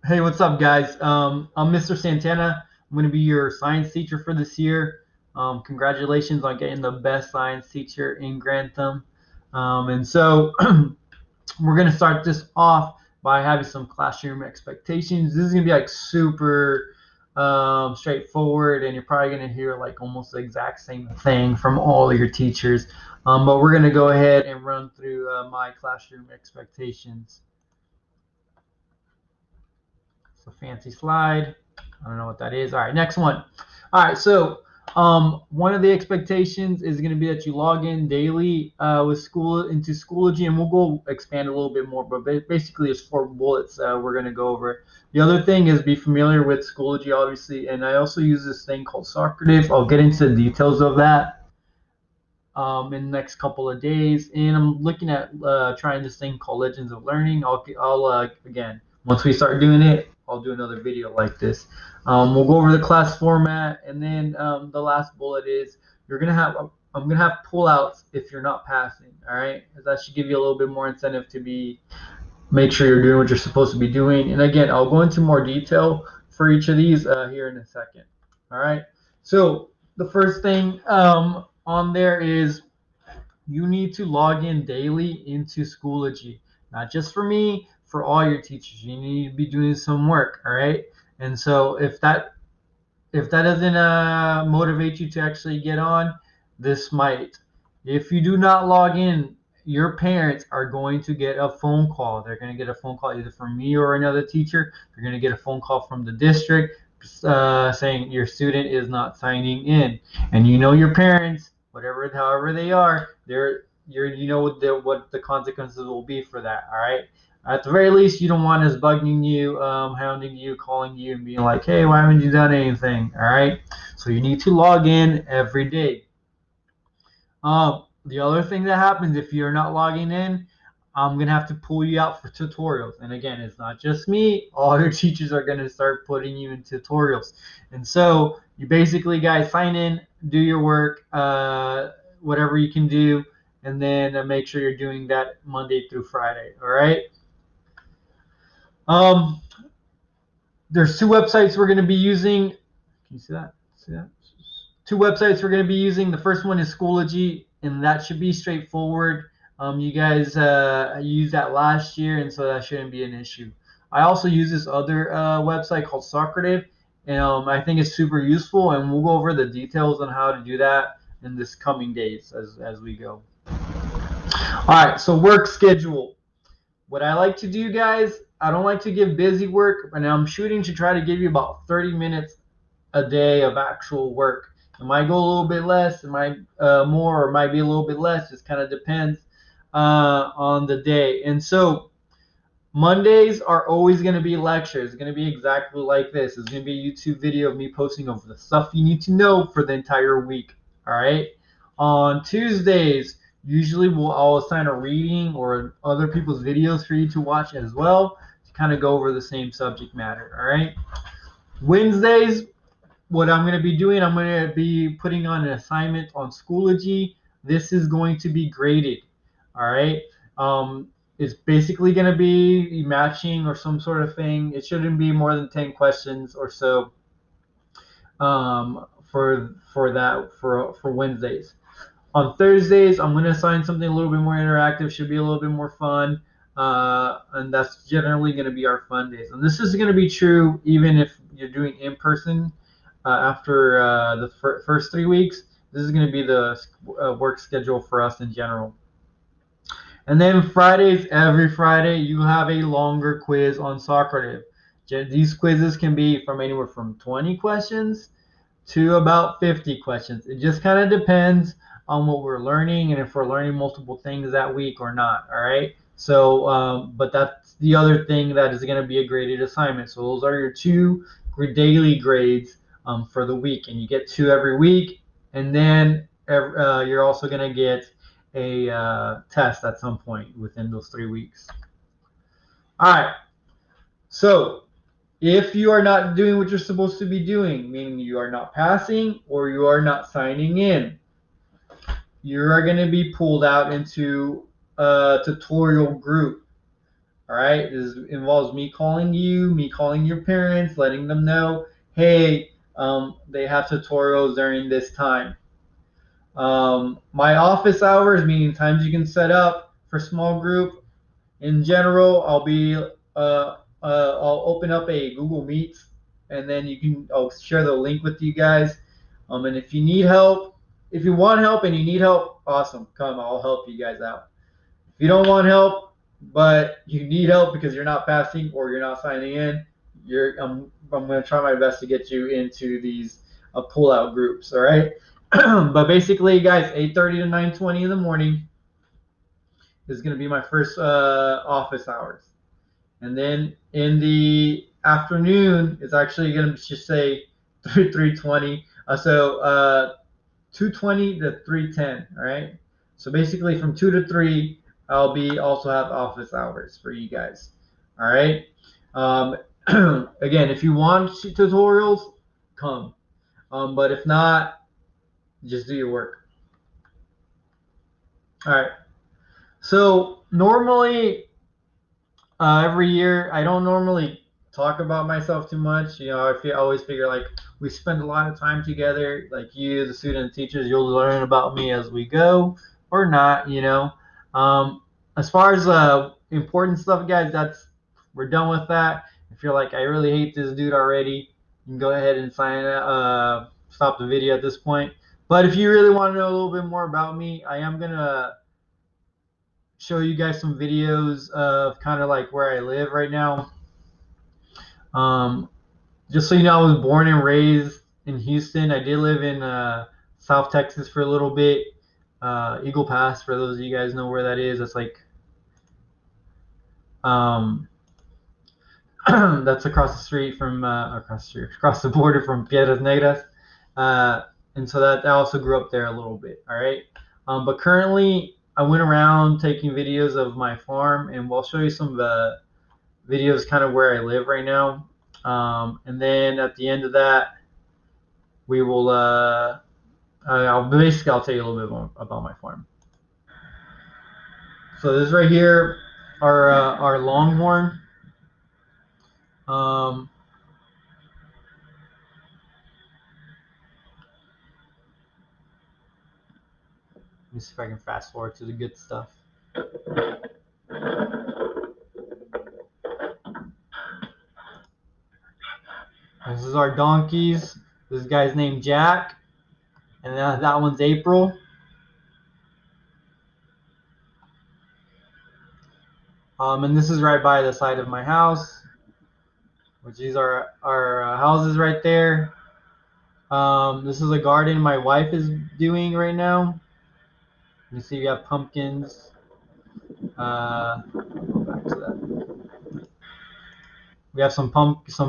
Hey, what's up, guys? I'm Mr. Santana. I'm going to be your science teacher for this year. Congratulations on getting the best science teacher in Grantham. And so we're going to start this off by having some classroom expectations. This is going to be like super straightforward, and you're probably going to hear like almost the exact same thing from all of your teachers. But we're going to go ahead and run through my classroom expectations. It's a fancy slide. I don't know what that is. All right, next one. All right, so one of the expectations is going to be that you log in daily with school into Schoology, and we'll go expand a little bit more. But basically, it's 4 bullets we're going to go over. The other thing is be familiar with Schoology, obviously, and I also use this thing called Socrative. I'll get into the details of that in the next couple of days. And I'm looking at trying this thing called Legends of Learning. I'll again, once we start doing it, I'll do another video like this. We'll go over the class format, and then the last bullet is I'm gonna have pullouts if you're not passing. All right, that should give you a little bit more incentive to make sure you're doing what you're supposed to be doing. And again, I'll go into more detail for each of these here in a second. All right. So the first thing on there is you need to log in daily into Schoology. Not just for me, for all your teachers. You need to be doing some work. All right. And so if that doesn't motivate you to actually get on, this might. If you do not log in, your parents are going to get a phone call. They're going to get a phone call either from me or another teacher. They're going to get a phone call from the district saying your student is not signing in. And you know your parents, however they are, you know what the consequences will be for that. All right. At the very least, you don't want us bugging you, hounding you, calling you, and being like, hey, why haven't you done anything? All right. So you need to log in every day. The other thing that happens if you're not logging in, I'm going to have to pull you out for tutorials. And again, it's not just me. All your teachers are going to start putting you in tutorials. And so you basically, guys, sign in, do your work, whatever you can do, and then make sure you're doing that Monday through Friday. All right. Um, there's 2 websites we're going to be using. Can you see that? See that? 2 websites we're going to be using. The first one is Schoology, and that should be straightforward. You guys used that last year, and so that shouldn't be an issue. I also use this other website called Socrative, and I think it's super useful, and we'll go over the details on how to do that in this coming days as we go. All right, so work schedule. What I like to do, guys, I don't like to give busy work, and I'm shooting to try to give you about 30 minutes a day of actual work. It might go a little bit less, it might more, or it might be a little bit less. Just kind of depends on the day. And so Mondays are always going to be lectures. It's going to be exactly like this. It's going to be a YouTube video of me posting over the stuff you need to know for the entire week. All right. On Tuesdays, usually I'll assign a reading or other people's videos for you to watch as well to kind of go over the same subject matter. All right. Wednesdays, what I'm going to be doing, I'm going to be putting on an assignment on Schoology. This is going to be graded. All right. It's basically going to be matching or some sort of thing. It shouldn't be more than 10 questions or so for Wednesdays. On Thursdays, I'm going to assign something a little bit more interactive. Should be a little bit more fun. And that's generally going to be our fun days. And this is going to be true even if you're doing in person after the first 3 weeks. This is going to be the work schedule for us in general. And then Fridays, every Friday, you have a longer quiz on Socrative. These quizzes can be from anywhere from 20 questions to about 50 questions. It just kind of depends on what we're learning and if we're learning multiple things that week or not. All right. So, but that's the other thing that is going to be a graded assignment. So those are your 2 daily grades for the week, and you get 2 every week, and then you're also going to get a test at some point within those 3 weeks. All right. So if you are not doing what you're supposed to be doing, meaning you are not passing or you are not signing in, you are going to be pulled out into a tutorial group. All right, this involves me calling you, me calling your parents, letting them know, hey, they have tutorials during this time. My office hours, meaning times you can set up for small group. In general, I'll open up a Google Meet, and then I'll share the link with you guys. And if you need help, if you want help and you need help, awesome, come, I'll help you guys out. If you don't want help, but you need help because you're not passing or you're not signing in, I'm going to try my best to get you into these pull-out groups. All right. But basically, guys, 8:30 to 9:20 in the morning is going to be my first office hours. And then in the afternoon, it's actually going to just say 3:20. 2:20 to 3:10. All right. So basically, from 2 to 3, I'll be also have office hours for you guys. All right. Um, again, if you want tutorials, come. But if not, just do your work. All right. So normally, every year, I don't normally talk about myself too much. I always figure like we spend a lot of time together. Like you, the student teachers, you'll learn about me as we go, or not. Um, as far as important stuff, guys, we're done with that. If you're like, I really hate this dude already, you can go ahead and stop the video at this point. But if you really want to know a little bit more about me, I am gonna show you guys some videos of kind of like where I live right now. Um, just so you know, I was born and raised in Houston. I did live in South Texas for a little bit. Eagle Pass, for those of you guys know where that is, that's like um, that's across the street from across the border from Piedras Negras, and so that I also grew up there a little bit. All right, but currently I went around taking videos of my farm, and we'll show you some of the videos kind of where I live right now. And then at the end of that, we will. I'll tell you a little bit more about my farm. So this right here, our Longhorn. Um, Let me see if I can fast forward to the good stuff. This is our donkeys. This guy's named Jack, and that one's April. And this is right by the side of my house, which is our houses right there. This is a garden my wife is doing right now. You see, we have pumpkins. I'll go back to that. We have some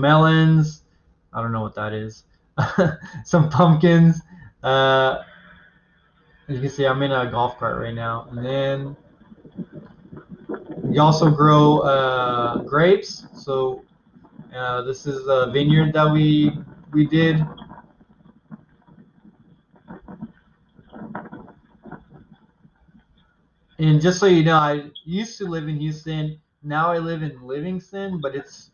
melons. I don't know what that is. Some pumpkins. As you can see, I'm in a golf cart right now. And then we also grow grapes. So this is a vineyard that we did. And just so you know, I used to live in Houston. Now I live in Livingston, but it's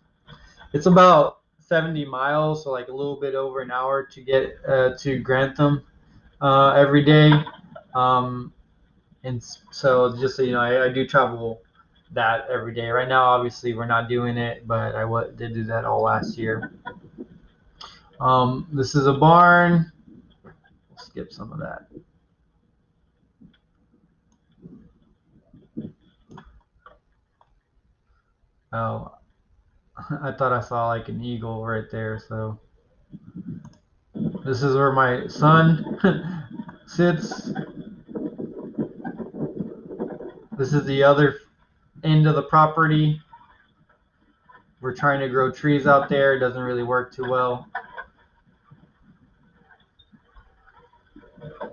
about 70 miles, so like a little bit over an hour to get to Grantham every day. And so just so you know, I do travel that every day. Right now, obviously, we're not doing it, but did do that all last year. This is a barn. We'll skip some of that. Oh, I thought I saw like an eagle right there. So this is where my son sits. This is the other end of the property. We're trying to grow trees out there. It doesn't really work too well.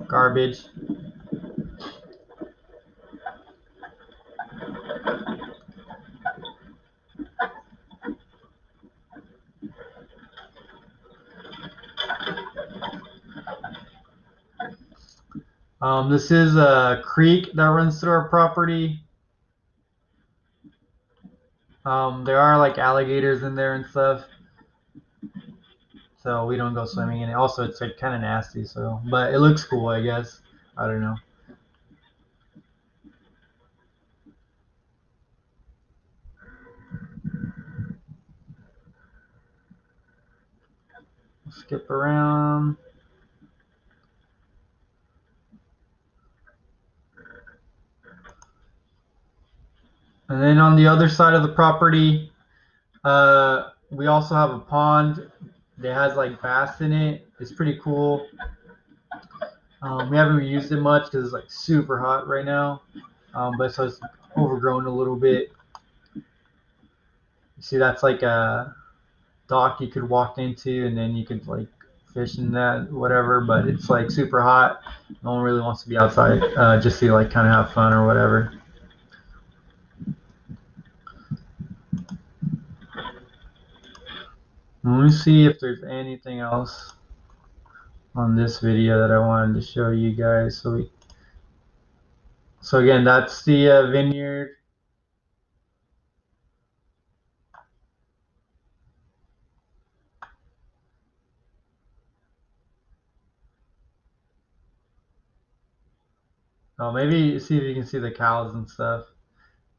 Garbage. This is a creek that runs through our property. There are like alligators in there and stuff, so we don't go swimming in it. Also, it's like kind of nasty, so but it looks cool, I guess. I don't know. Skip around. And then on the other side of the property, we also have a pond that has like bass in it. It's pretty cool. We haven't used it much because it's like super hot right now, but so it's overgrown a little bit. You see, that's like a dock you could walk into, and then you could like fish in that, whatever. But it's like super hot. No one really wants to be outside just to like kind of have fun or whatever. Let me see if there's anything else on this video that I wanted to show you guys. So again, that's the vineyard. Oh, maybe see if you can see the cows and stuff.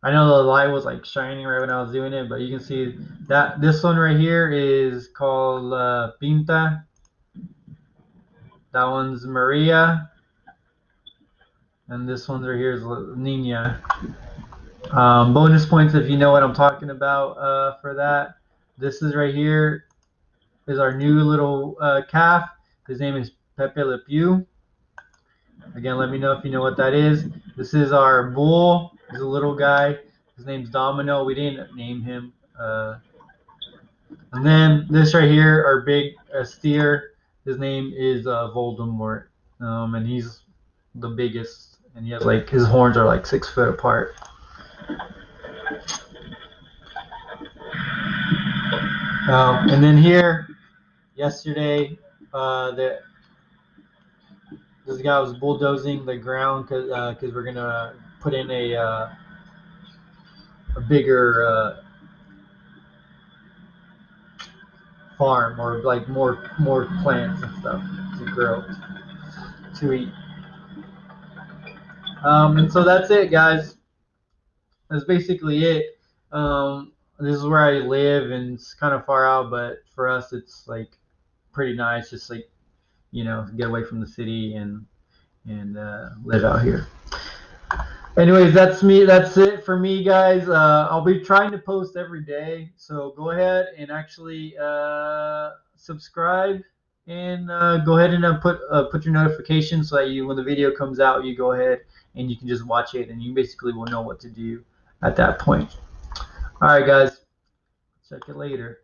I know the light was like shining right when I was doing it, but you can see that this one right here is called Pinta. That one's Maria, and this one right here is Nina. Bonus points if you know what I'm talking about for that. This is right here is our new little calf. His name is Pepe Le Pew. Again, let me know if you know what that is. This is our bull. He's a little guy. His name's Domino. We didn't name him. And then this right here, our big steer. His name is Voldemort, and he's the biggest. And he has like his horns are like 6 foot apart. And then here, yesterday, this guy was bulldozing the ground because we're gonna put in a bigger farm or like more plants and stuff to grow to eat. And so that's it, guys. That's basically it. This is where I live, and it's kind of far out, but for us, it's like pretty nice. Just like get away from the city and live out here. Anyways, that's me. That's it for me, guys. I'll be trying to post every day, so go ahead and actually subscribe and go ahead and put your notifications so that when the video comes out, you go ahead and you can just watch it, and you basically will know what to do at that point. All right, guys. Check it later.